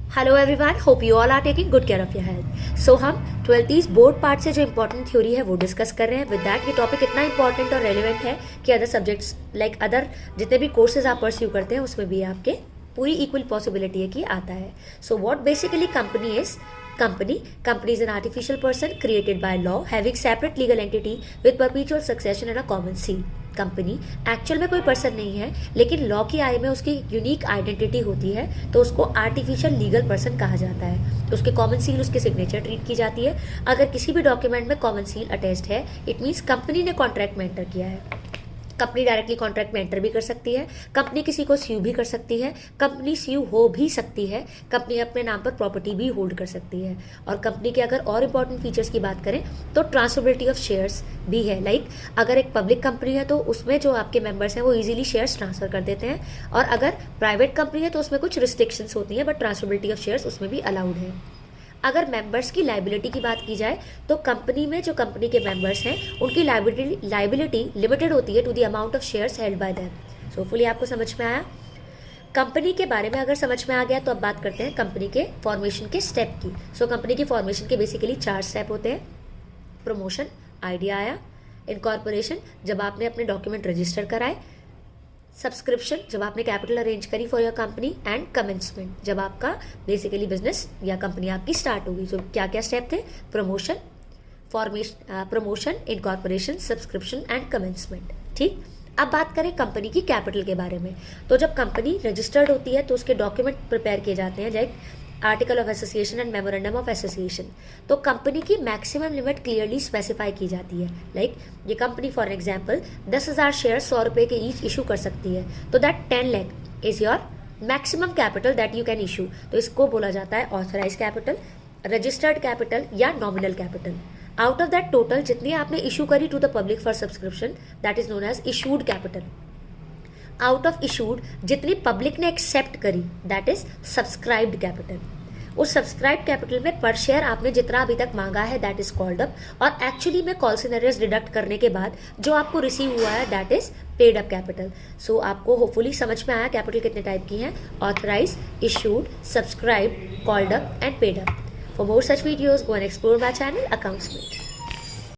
Hello everyone, hope you all are taking good care of your health. So हम 12th board part से जो important theory है वो discuss कर रहे हैं। विद दैट ये टॉपिक इतना इंपॉर्टेंट और रेलिवेंट है कि अदर सब्जेक्ट्स लाइक अदर जितने भी कोर्सेज आप परस्यू करते हैं उसमें भी आपके पूरी इक्वल पॉसिबिलिटी है कि आता है। So what basically company is, company is an artificial person created by law having separate legal entity with perpetual succession and a common seal। Company actual में कोई पर्सन नहीं है, लेकिन लॉ की आई में उसकी यूनिक आइडेंटिटी होती है, तो उसको आर्टिफिशियल लीगल पर्सन कहा जाता है। तो उसके कॉमन सील, उसके सिग्नेचर ट्रीट की जाती है। अगर किसी भी डॉक्यूमेंट में कॉमन सील अटैच्ड है, इट मीन्स कंपनी ने कॉन्ट्रैक्ट में एंटर किया है। कंपनी डायरेक्टली कॉन्ट्रैक्ट में एंटर भी कर सकती है, कंपनी किसी को स्यू भी कर सकती है, कंपनी स्यू हो भी सकती है, कंपनी अपने नाम पर प्रॉपर्टी भी होल्ड कर सकती है। और कंपनी के अगर और इंपॉर्टेंट फीचर्स की बात करें तो ट्रांसफरेबिलिटी ऑफ शेयर्स भी है। लाइक अगर एक पब्लिक कंपनी है तो उसमें जो आपके मेंबर्स हैं वो इजीली शेयर्स ट्रांसफर कर देते हैं, और अगर प्राइवेट कंपनी है तो उसमें कुछ रिस्ट्रिक्शंस होती हैं, बट ट्रांसफरेबिलिटी ऑफ शेयर्स उसमें भी अलाउड है। अगर मेंबर्स की लाइबिलिटी की बात की जाए तो कंपनी में जो कंपनी के मेंबर्स हैं उनकी लाइबिलिटी लिमिटेड होती है to the amount of shares held by them. So fully आपको समझ में आया। कंपनी के बारे में अगर समझ में आ गया तो अब बात करते हैं कंपनी के फॉर्मेशन के स्टेप की। सो कंपनी की फॉर्मेशन के बेसिकली 4 स्टेप होते हैं। प्रमोशन, आइडिया आया। इनकॉर्पोरेशन, जब आपने अपने डॉक्यूमेंट रजिस्टर कराए। सब्सक्रिप्शन, जब आपने कैपिटल अरेंज करी for your company. And commencement, जब आपका बेसिकली बिजनेस या कंपनी आपकी स्टार्ट होगी। तो क्या क्या स्टेप थे? Promotion, promotion, incorporation, subscription and commencement. ठीक, अब बात करें कंपनी की कैपिटल के बारे में। तो जब कंपनी रजिस्टर्ड होती है तो उसके डॉक्यूमेंट प्रिपेयर किए जाते हैं, like article of association and memorandum of association. तो कंपनी की मैक्सिमम लिमिट क्लियरली स्पेसिफाई की जाती है। लाइक ये कंपनी फॉर एग्जांपल 10,000 शेयर 100 रुपये के ईच इशू कर सकती है, तो that 10 lakh is your maximum capital that you can issue. तो इसको बोला जाता है ऑथराइज कैपिटल, रजिस्टर्ड कैपिटल या nominal capital. Out of that total जितनी आपने इशू करी to the public for subscription, that is known as issued capital. Out of issued जितनी पब्लिक ने एक्सेप्ट करी, दैट इज सब्सक्राइब्ड कैपिटल। उस subscribe capital में पर शेयर आपने जितना अभी तक मांगा है दैट इज कॉल्ड अप, और एक्चुअली में कॉल सिनेरियोस डिडक्ट करने के बाद जो आपको रिसीव हुआ है that is paid up capital. So आपको होपफुली समझ में आया कैपिटल कितने टाइप की हैं: authorise, issued, subscribe, called up and paid up. For more such videos go and explore my channel accounts में।